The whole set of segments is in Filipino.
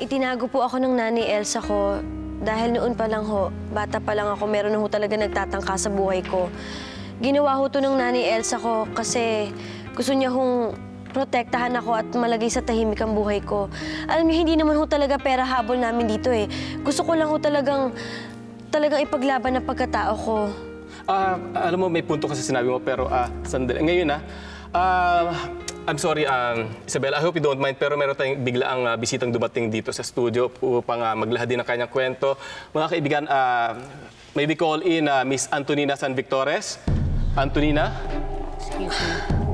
Itinago po ako ng Nanay Elsa ko dahil noon pa lang ho, bata pa lang ako, meron na ho talaga nagtatangka sa buhay ko. Ginawa ho to ng Nanay Elsa ko kasi gusto niya hong protektahan ako at malagay sa tahimik ang buhay ko. Alam niyo, hindi naman ho talaga pera habol namin dito eh. Gusto ko lang ho talagang ipaglaban ang pagkatao ko. Alam mo, may punto kasi sinabi mo, pero sandali. Ngayon I'm sorry, Isabel, I hope you don't mind, pero meron tayong biglaang bisitang dumating dito sa studio upang maglahad din ng kanyang kwento. Mga kaibigan, may we call in Miss Antonina San Victores. Antonina? Excuse me.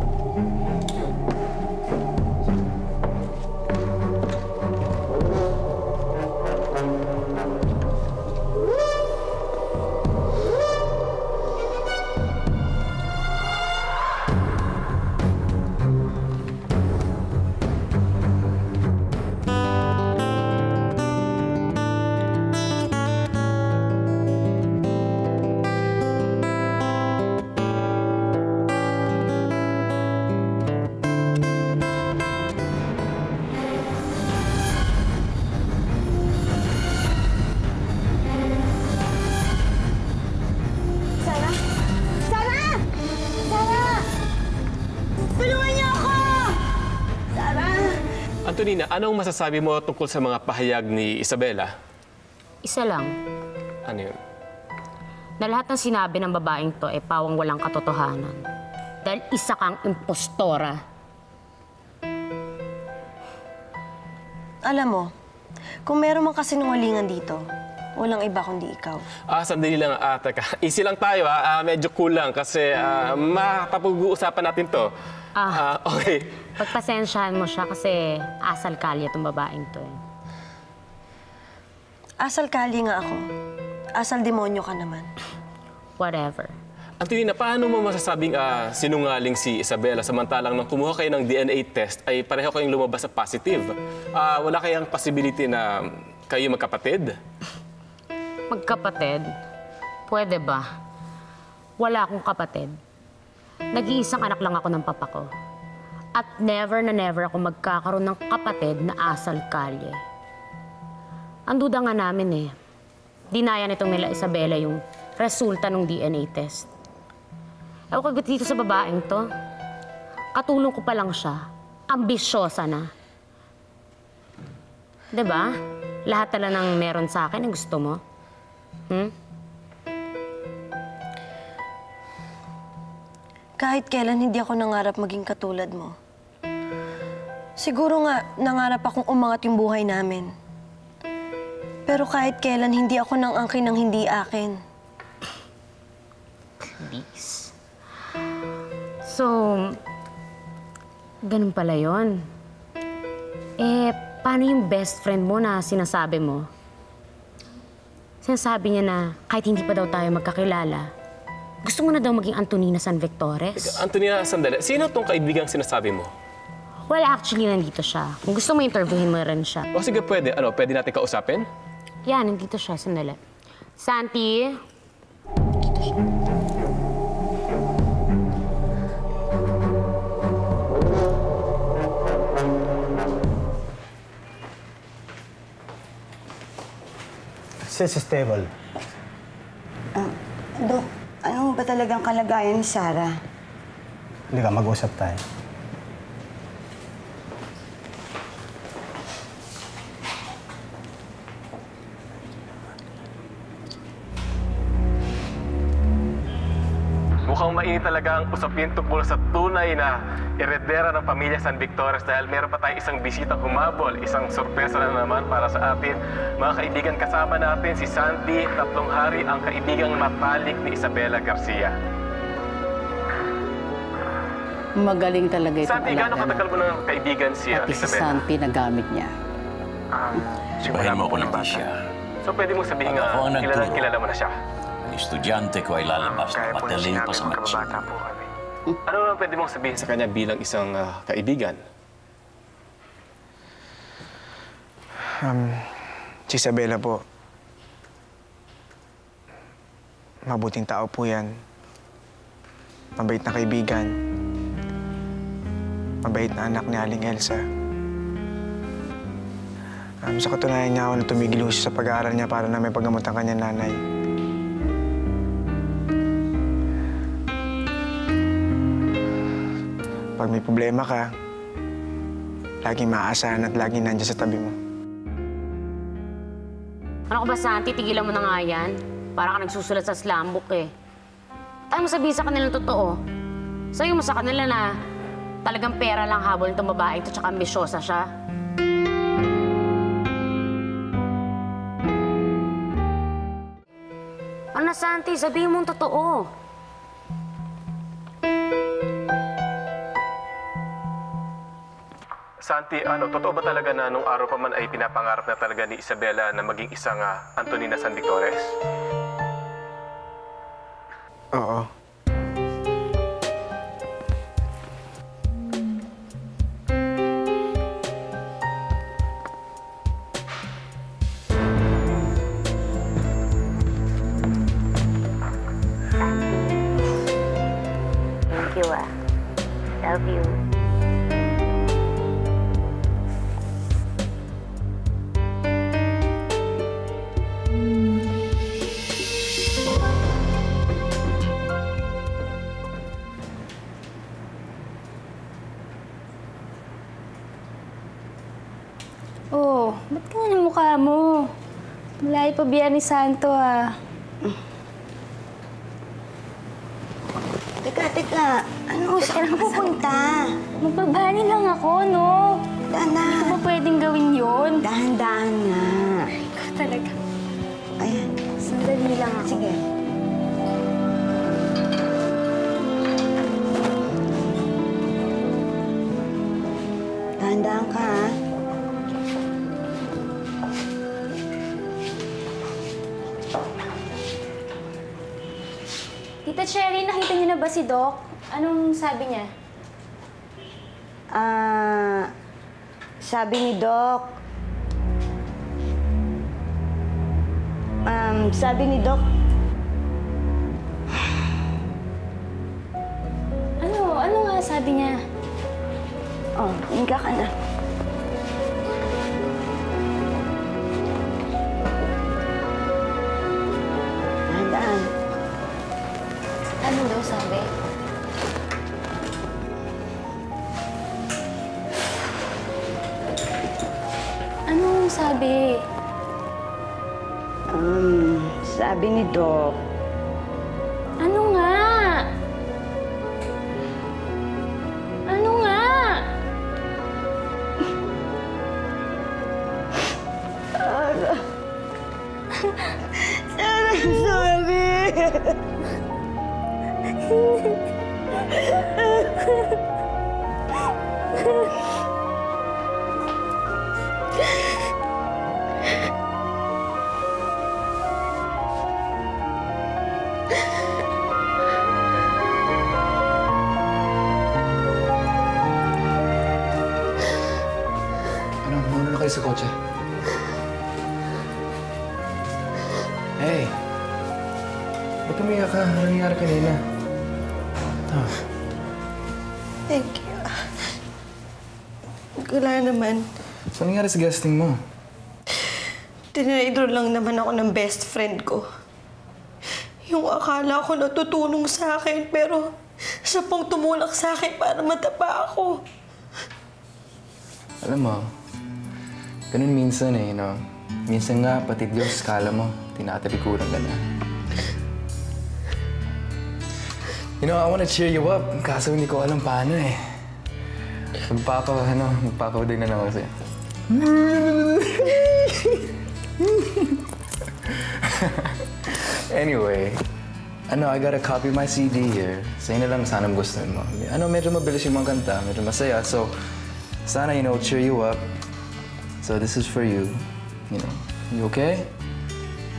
Antonina, anong masasabi mo tungkol sa mga pahayag ni Isabela? Isa lang, Ano yun? na lahat ng sinabi ng babaeng to ay pawang walang katotohanan. Dahil isa kang impostora. Alam mo, kung meron mang kasinungalingan dito, walang iba kundi ikaw. Sandali lang, teka. Easy lang tayo, medyo kulang kasi mapapag-uusapan natin to. Okay. Pagpasensyahan mo siya kasi asal kalye itong babaeng to eh. Asal kali nga ako. Asal demonyo ka naman. Whatever. Antonina, paano mo masasabing sinungaling si Isabela samantalang nang kumuha kayo ng DNA test ay pareho kayong lumabas sa positive? Wala kayang possibility na kayo magkapatid? Magkapatid? Pwede ba? Wala akong kapatid. Nag-iisang anak lang ako ng papa ko. At never na never ako magkakaroon ng kapatid na asal kalye. Ang duda nga namin eh, dinaya nitong nila Isabela yung resulta ng DNA test. Ewan ko dito sa babaeng to, katulong ko pa lang siya, ambisyosa na. Diba? Lahat tala ng meron sa akin ang gusto mo. Kahit kailan hindi ako nangarap maging katulad mo. Siguro nga, nangarap akong umangat yung buhay namin. Pero kahit kailan, hindi ako nang angkin ng hindi akin. Please. So, ganun pala yun. Paano yung best friend mo na sinasabi mo? Sinasabi niya na kahit hindi pa daw tayo magkakilala, gusto mo na daw maging Antonina San Victores? Antonina, sandali. Sino tong kaibigang sinasabi mo? Well, actually, nandito siya. Kung gusto mo, interviewin mo rin siya. O sige, pwede. Pwede natin kausapin? Yan, nandito siya. Sandali. Santi? Sis Estebal. Dok, ano ba talagang kalagayan ni Sarah? Hindi ka, mag-usap tayo. Mukhang mainit talaga ang usapin tungkol sa tunay na eredera ng pamilya San Victores dahil meron pa tayong isang bisitang humabol, isang sorpresa na naman para sa atin. Mga kaibigan, kasama natin si Sandy Tatlong Hari, ang kaibigang matalik ni Isabela Garcia. Magaling talaga itong Sandy, gaano katagal mo ng kaibigan si Pati si Isabela? Santi na gamit niya. Sabahin mo ako ng siya. So pwede mong sabihin Pag ako ang nagturo. kilala mo na siya? Ang estudyante ko ay lalabas na madaling pa sa matso. Ano naman pwede mong sabihin sa kanya bilang isang kaibigan? Si Isabela po. Mabuting tao po yan. Mabait na kaibigan. Mabait na anak ni Aling Elsa. Sa katunayan niya ako na tumigil ho siya sa pag-aaral niya para na may paggamot ang kanyang nanay. Pag may problema ka, laging maaasahan at laging nandiyan sa tabi mo. Ano ka ba, Santi? Tigilan mo na nga yan. Para ka nagsusulat sa slam book eh. Tayo mo sabihin sa kanila ng totoo. Sabi mo sa kanila na talagang pera lang habol itong babae ito tsaka ambisyosa siya. Ano na, Santi? Sabihin mo ang totoo. Santi, totoo ba talaga na nung araw pa man ay pinapangarap na talaga ni Isabela na maging isang Antonina San Victores? Oo. Thank you, Love you. Oh, ba't ganyan ang mukha mo? Malayo pa Biyernes Santo, ah. Teka. Ano? Saan ka pupunta? Magbabani lang ako, no? Dana. Hindi ko ba pwedeng gawin yun? Dahan-dahan nga. Ikaw talaga. Ayan. Sandali lang ako. Sige. Dahan-dahan ka, ha? Tita Cherry, nakita niyo na ba si Doc? Anong sabi niya? Sabi ni Doc, Ano nga sabi niya? oh, higa ka na. Dahan-dahan. Ano daw sabi? Anong sabi? Sabi ni Doc, Ano nga? Ano nga? Ano, muna na kayo sa kotse. Hey! Ba't umiyak ka? Ano nangyari kanina? Thank you. Wala naman. So, ano nangyari sa guesting mo? Tinraidor lang naman ako ng best friend ko. Yung akala ko natutulong sa akin, pero siya pang tumulak sa akin para matapa ako. Alam mo, ganun minsan eh, no? Minsan nga, pati Diyos, kala mo, tinatalikuran ka na. You know, I wanna cheer you up, kaso hindi ko alam paano eh. Magpapauday na lang ako sa'yo. Anyway, I gotta copy my CD here. Sa'yo na lang sana gusto mo. Medyo mabilis yung mga kanta, medyo masaya. So, sana, cheer you up. So, this is for you. You okay?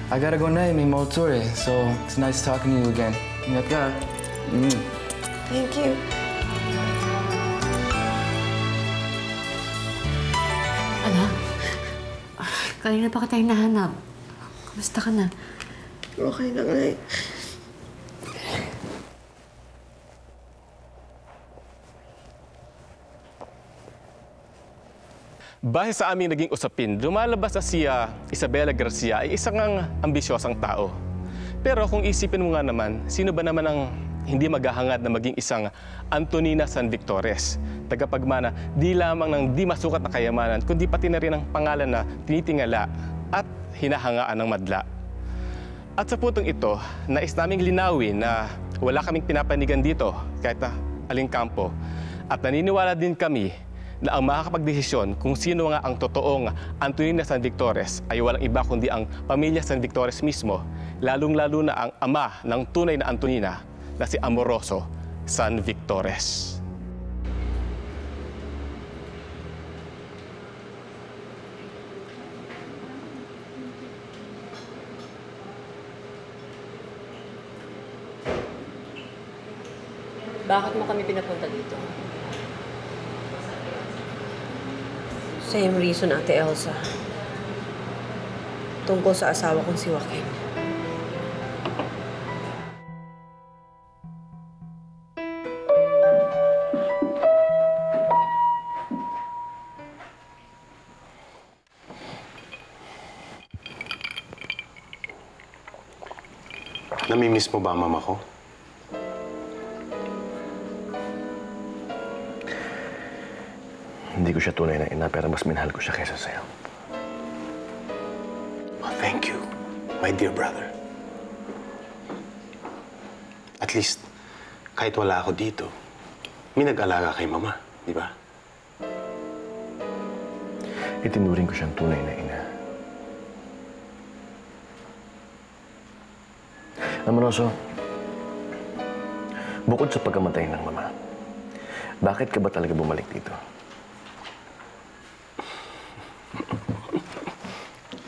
I gotta go na, may mall tour eh. So, it's nice talking to you again. Ingat ka. Thank you. Anak, kanina pa kita hinahanap. Kamusta ka na? Okay lang, Nay. Base sa aming naging usapin, lumalabas na si Isabela Garcia ay isang ambisyosang tao. Pero kung isipin mo nga naman, sino ba naman ang hindi maghahangad na maging isang Antonina San Victores? Tagapagmana, di lamang ng di masukat na kayamanan, kundi pati na rin ang pangalan na tinitingala at hinahangaan ng madla. At sa putong ito, nais naming linawin na wala kaming pinapanigan dito kahit na aling kampo. At naniniwala din kami na ang makakapagdesisyon kung sino nga ang totoong Antonina San Victores ay walang iba kundi ang pamilya San Victores mismo, lalong-lalo na ang ama ng tunay na Antonina na si Amoroso San Victores. Bakit mo kami pinapunta dito? Same reason, Ate Elsa. Tungkol sa asawa kong si Joaquin. Namimiss mo ba ang mama ko? Hindi ko siya tunay na ina, pero mas minahal ko siya kaysa sa'yo. Oh, thank you, my dear brother. At least, kahit wala ako dito, may nag-alaga kay mama, di ba? Itinuring ko siyang tunay na ina. Amoroso, bukod sa pagkamatay ng mama, bakit ka ba talaga bumalik dito?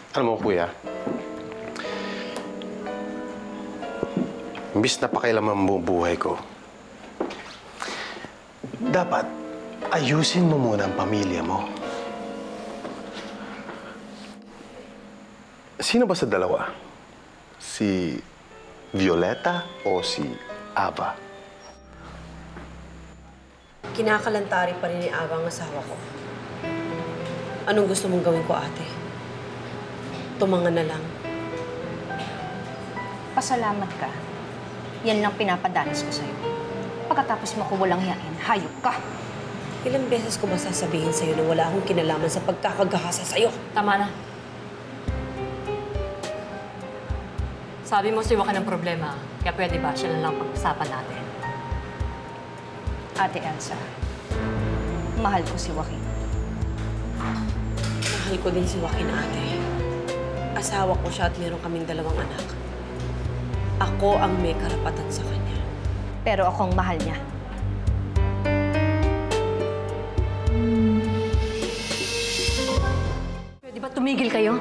Alam mo, kuya, imbis na pakialaman mo buhay ko, dapat ayusin mo muna ang pamilya mo. Sino ba sa dalawa? Si Violeta o si Ava? Kinakalantari pa rin ni Ava ang asawa ko. Anong gusto mong gawin ko, ate? Tumangan na lang. Pasalamat ka. Yan lang pinapadanas ko sa'yo. Pagkatapos mo ko walang yain, hayop ka. Ilang beses ko ba sasabihin sa'yo na wala akong kinalaman sa pagkakagahasa sa'yo? Tama na. Sabi mo si Joaquin ang problema, kaya pwede ba siya na lang pag-usapan natin? Ate Elsa, mahal ko si Joaquin. Mahal ko din si Joaquin, ate. Asawa ko siya at meron kaming 2 anak. Ako ang may karapatan sa kanya. Pero ako ang mahal niya. Pwede ba tumigil kayo?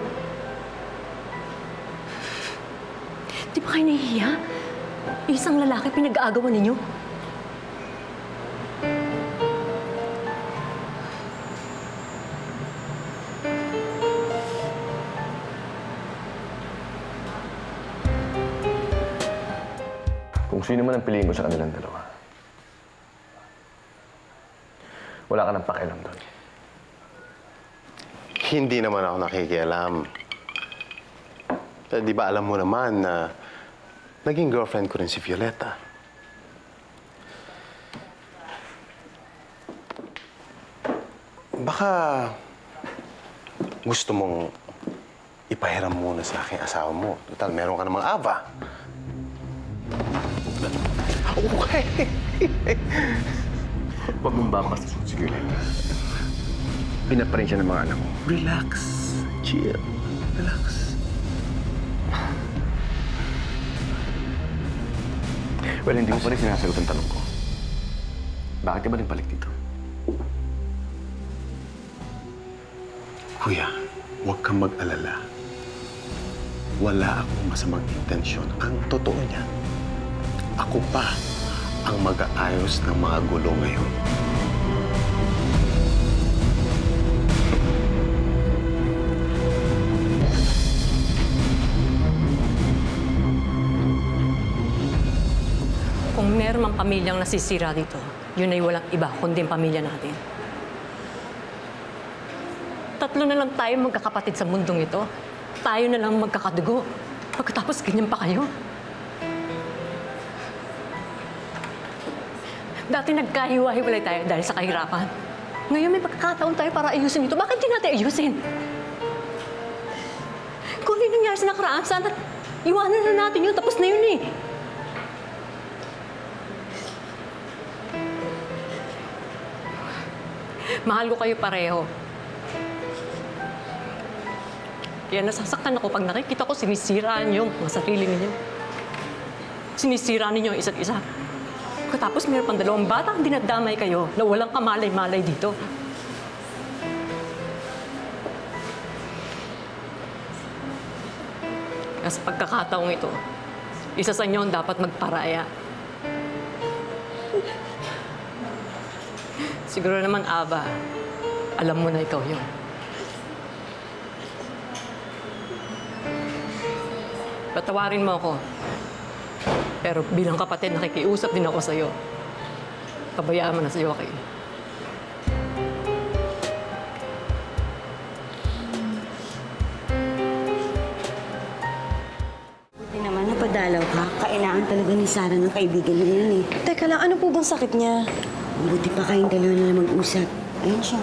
Di ba kayo nahihiya? Isang lalaki pinag-aagawan ninyo? Kung sino man ang piliin ko sa kanilang dalawa, wala ka nang pakialam doon. Hindi naman ako nakikialam. Pero di ba alam mo naman na naging girlfriend ko rin si Violeta? Baka gusto mong ipahiram muna sa aking asawa mo. Total, meron ka namang Ava. Okay. Huwag mong babastos si Violeta. Ina pa rin siya ng mga anak mo. Relax. Chill. Relax. Well, hindi mo pa rin sinasagot ang tanong ko. Bakit ka ba rin balik dito? Kuya, huwag kang mag-alala. Wala akong masamang intensyon. Ang totoo niya, ako pa ang mag-aayos ng mga gulo ngayon. Kung meron mang pamilyang nasisira dito, yun ay walang iba kundi ang pamilya natin. Tatlo na lang tayo magkakapatid sa mundong ito. Tayo na lang magkakadugo. Pagkatapos ganyan pa kayo. Dati nagkahiwa-hiwalay tayo dahil sa kahirapan. Ngayon may pagkakataon tayo para ayusin ito. Bakit di natin ayusin? Kung ano yung nangyari sa nakaraan, sana iwanan na natin yun. Tapos na yun eh. Mahal ko kayo pareho. Kaya nasasaktan ako pag nakikita ko sinisiraan yung mga sarili ninyo. Sinisiraan ninyo ang isa't isa. Pagkatapos mayroon pang 2 batang dinadamay kayo na walang kamalay-malay dito. Kaya sa pagkakataong ito, isa sa inyo ang dapat magparaya. Siguro naman, Aba, alam mo na ikaw yun. Patawarin mo ako. Pero bilang kapatid, nakikiusap din ako sa'yo. Pabayaan mo na sa'yo, okay? Buti naman napadalaw ka. Kailangan talaga ni Sarah ng kaibigan niya yun eh. Teka lang, ano po bang sakit niya? Buti pa kayong dalawa na lang mag-usap. Ayun siya.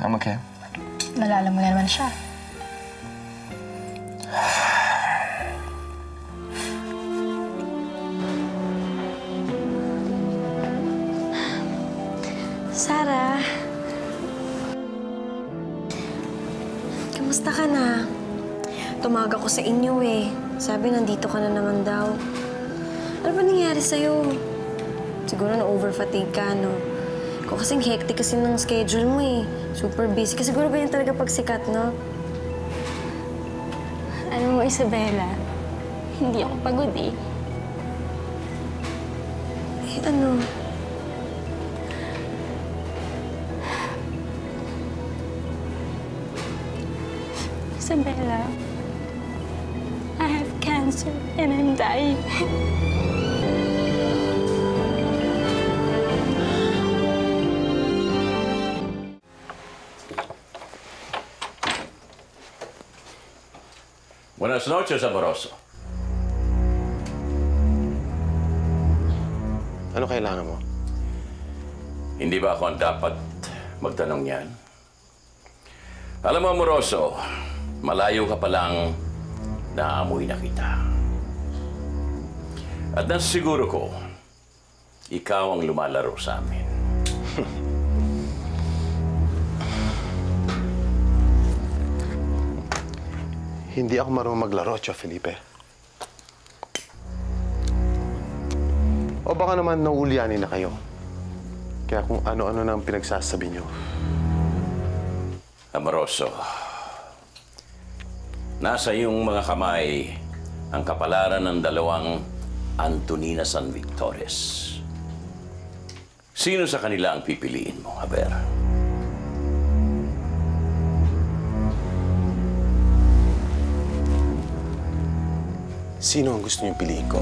I'm okay. Nalala mo na naman siya. Sarah. Kamusta ka na? Tumawag ako sa inyo eh. Sabi nandito ka na naman daw. Ano ba nangyari sa'yo? Siguro na-overfatigue ka, no? Kung kasing hectic kasi ng schedule mo eh. Super busy. Kasi siguro ganyan talaga pagsikat, no? Alam mo, Isabela, hindi ako pagod eh. Eh, ano? Isabela, I have cancer and I'm dying. Buenas noches, Amoroso. Ano kailangan mo? Hindi ba ako ang dapat magtanong yan? Alam mo, Amoroso, malayo ka pa lang naamoy na kita. At nasiguro ko, ikaw ang lumalaro sa amin. Hindi ako marunong maglaro, Tio Felipe. O baka naman nauulyanin na kayo. Kaya kung ano-ano na ang pinagsasabi niyo. Amoroso, nasa iyong mga kamay ang kapalaran ng 2 Antonina San Victores. Sino sa kanila ang pipiliin mo, Aber? Sino ang gusto niyong piliin ko?